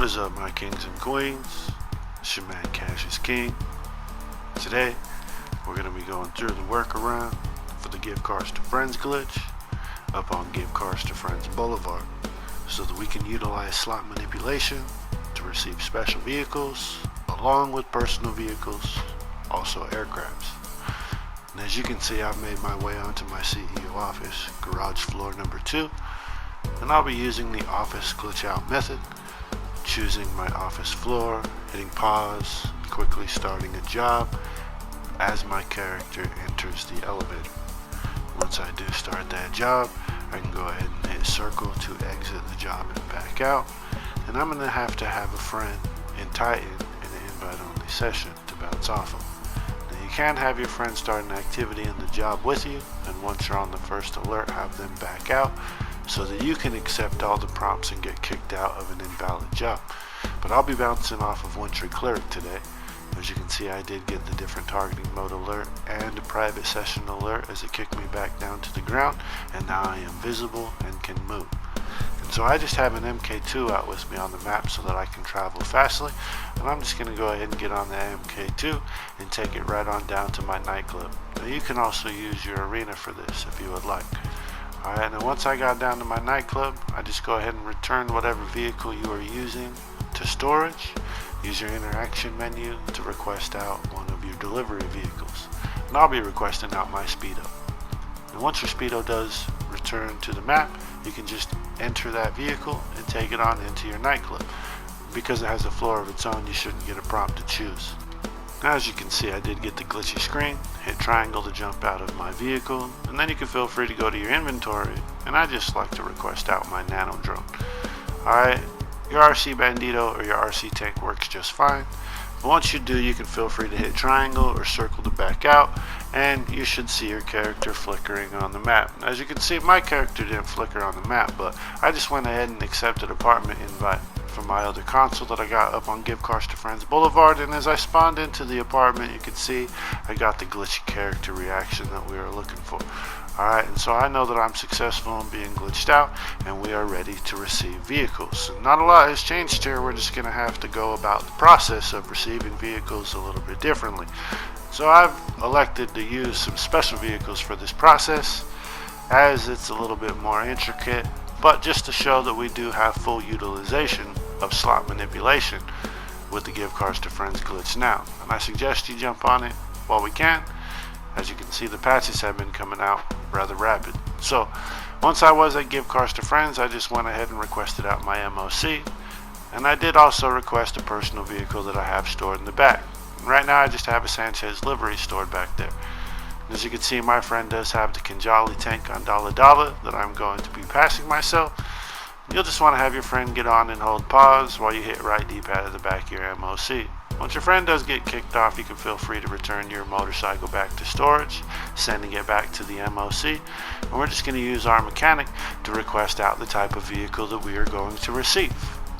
What is up, my kings and queens? It's your man Cassius King. Today we're going to be going through the workaround for the Give Cars to Friends glitch up on Give Cars to Friends Boulevard, so that we can utilize slot manipulation to receive special vehicles along with personal vehicles, also aircrafts. And as you can see, I've made my way onto my CEO office, garage floor number 2, and I'll be using the office glitch out method, choosing my office floor, hitting pause, quickly starting a job as my character enters the elevator. Once I do start that job, I can go ahead and hit circle to exit the job and back out. And I'm going to have a friend in Titan in an invite only session to bounce off of. Now you can have your friend start an activity in the job with you, and once you're on the first alert, have them back out so that you can accept all the prompts and get kicked out of an invalid job. But I'll be bouncing off of One Tree Cleric today. As you can see, I did get the different targeting mode alert and a private session alert as it kicked me back down to the ground, and now I am visible and can move. And so I just have an MK2 out with me on the map so that I can travel fastly, and I'm just going to go ahead and get on the MK2 and take it right on down to my nightclub. Now you can also use your arena for this if you would like. Alright, now once I got down to my nightclub, I just go ahead and return whatever vehicle you are using to storage. Use your interaction menu to request out one of your delivery vehicles. And I'll be requesting out my Speedo. And once your Speedo does return to the map, you can just enter that vehicle and take it on into your nightclub. Because it has a floor of its own, you shouldn't get a prompt to choose. Now as you can see, I did get the glitchy screen. Hit triangle to jump out of my vehicle, and then you can feel free to go to your inventory, and I just like to request out my nano drone. Alright, your RC Bandito or your RC tank works just fine. But once you do, you can feel free to hit triangle or circle to back out, and you should see your character flickering on the map. As you can see, my character didn't flicker on the map, but I just went ahead and accepted apartment invite from my other console that I got up on Give Cars to Friends Boulevard, and as I spawned into the apartment, you can see I got the glitchy character reaction that we were looking for. Alright, and so I know that I'm successful in being glitched out, and we are ready to receive vehicles. So not a lot has changed here. We're just going to have to go about the process of receiving vehicles a little bit differently. So I've elected to use some special vehicles for this process, as it's a little bit more intricate, but just to show that we do have full utilization of slot manipulation with the Give Cars to Friends glitch now. And I suggest you jump on it while we can. As you can see, the patches have been coming out rather rapid. So once I was at Give Cars to Friends, I just went ahead and requested out my MOC, and I did also request a personal vehicle that I have stored in the back. And right now I just have a Sanchez livery stored back there. And as you can see, my friend does have the Kinjali tank on Dala Dala that I'm going to be passing myself. You'll just want to have your friend get on and hold pause while you hit right D-pad at the back of your MOC. Once your friend does get kicked off, you can feel free to return your motorcycle back to storage, sending it back to the MOC, and we're just going to use our mechanic to request out the type of vehicle that we are going to receive.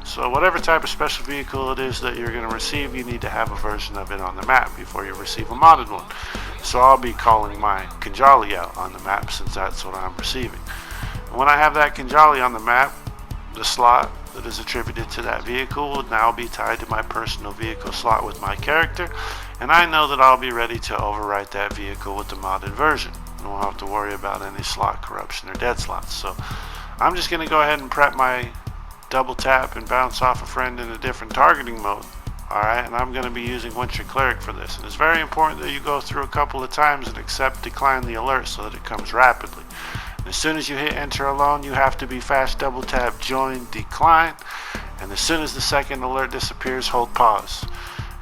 So whatever type of special vehicle it is that you're going to receive, you need to have a version of it on the map before you receive a modded one. So I'll be calling my Kinjali out on the map since that's what I'm receiving. And when I have that Kinjali on the map, the slot that is attributed to that vehicle will now be tied to my personal vehicle slot with my character, and I know that I'll be ready to overwrite that vehicle with the modded version. I won't have to worry about any slot corruption or dead slots. So I'm just going to go ahead and prep my double tap and bounce off a friend in a different targeting mode. Alright, and I'm going to be using One Tree Cleric for this, and it's very important that you go through a couple of times and accept decline the alert so that it comes rapidly. As soon as you hit enter alone, you have to be fast double tap join decline, and as soon as the second alert disappears, hold pause.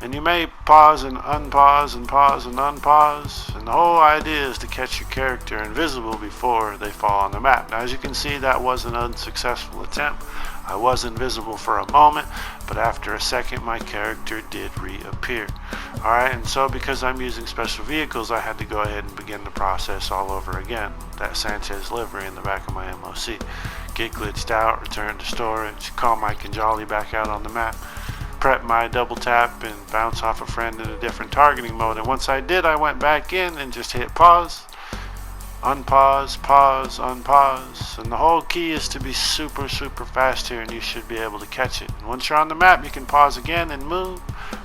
And you may pause and unpause and pause and unpause, and the whole idea is to catch your character invisible before they fall on the map. Now as you can see, that was an unsuccessful attempt. I was invisible for a moment, but after a second my character did reappear. Alright, and so because I'm using special vehicles, I had to go ahead and begin the process all over again. That Sanchez livery in the back of my MOC. Get glitched out, return to storage, call my Kinjali back out on the map, prep my double tap and bounce off a friend in a different targeting mode, and once I did, I went back in and just hit pause, unpause, pause, unpause. And the whole key is to be super fast here, and you should be able to catch it. And once you're on the map, you can pause again and move,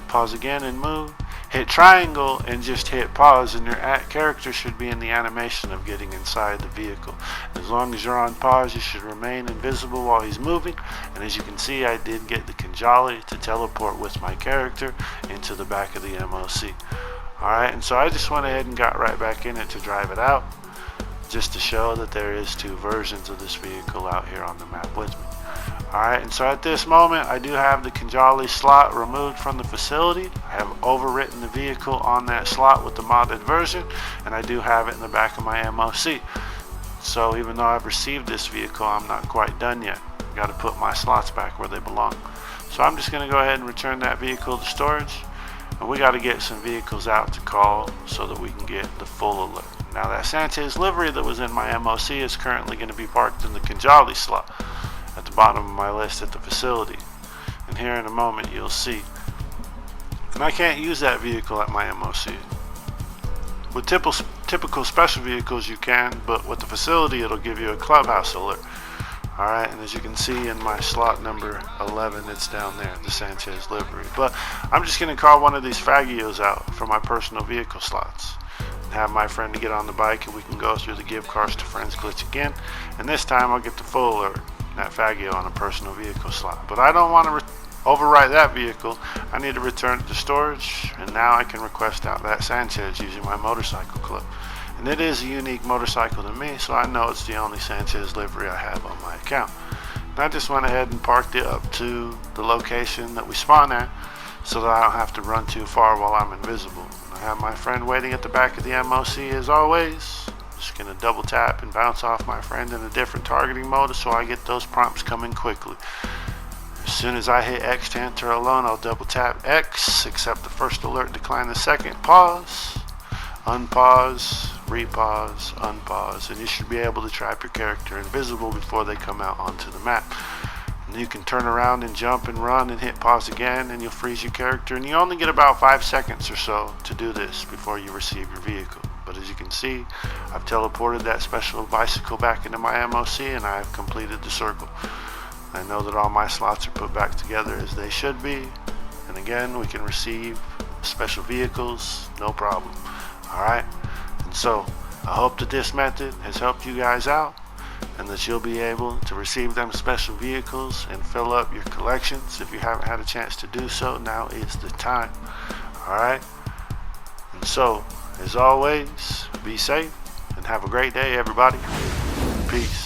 pause again and move, hit triangle and just hit pause, and your character should be in the animation of getting inside the vehicle. As long as you're on pause, you should remain invisible while he's moving. And as you can see, I did get the Kinjali to teleport with my character into the back of the MOC. Alright, and so I just went ahead and got right back in it to drive it out, just to show that there is two versions of this vehicle out here on the map with me. Alright, and so at this moment I do have the Kinjali slot removed from the facility. I have overwritten the vehicle on that slot with the modded version, and I do have it in the back of my MOC. So even though I've received this vehicle, I'm not quite done yet. Got to put my slots back where they belong. So I'm just going to go ahead and return that vehicle to storage, and we got to get some vehicles out to call so that we can get the full alert. Now that Sanchez livery that was in my MOC is currently going to be parked in the Kinjali slot at the bottom of my list at the facility, and here in a moment you'll see. And I can't use that vehicle at my MOC. With typical special vehicles you can, but with the facility it'll give you a clubhouse alert. Alright, and as you can see in my slot number 11, it's down there, the Sanchez livery. But I'm just going to call one of these Fagios out for my personal vehicle slots, and have my friend to get on the bike, and we can go through the Give Cars to Friends glitch again. And this time I'll get the full alert, that Fagio on a personal vehicle slot. But I don't want to overwrite that vehicle. I need to return it to storage, and now I can request out that Sanchez using my motorcycle clip. And it is a unique motorcycle to me, so I know it's the only Sanchez livery I have on my account. And I just went ahead and parked it up to the location that we spawn at, so that I don't have to run too far while I'm invisible. And I have my friend waiting at the back of the MOC as always. Just gonna double tap and bounce off my friend in a different targeting mode so I get those prompts coming quickly. As soon as I hit X to enter alone, I'll double tap X, accept the first alert, decline the second, pause, unpause, repause, unpause, and you should be able to trap your character invisible before they come out onto the map. And you can turn around and jump and run and hit pause again, and you'll freeze your character, and you only get about 5 seconds or so to do this before you receive your vehicle. But as you can see, I've teleported that special bicycle back into my MOC, and I have completed the circle. I know that all my slots are put back together as they should be, and again we can receive special vehicles no problem. Alright, and so I hope that this method has helped you guys out, and that you'll be able to receive them special vehicles and fill up your collections. If you haven't had a chance to do so, now is the time. Alright, and so as always, be safe and have a great day, everybody. Peace.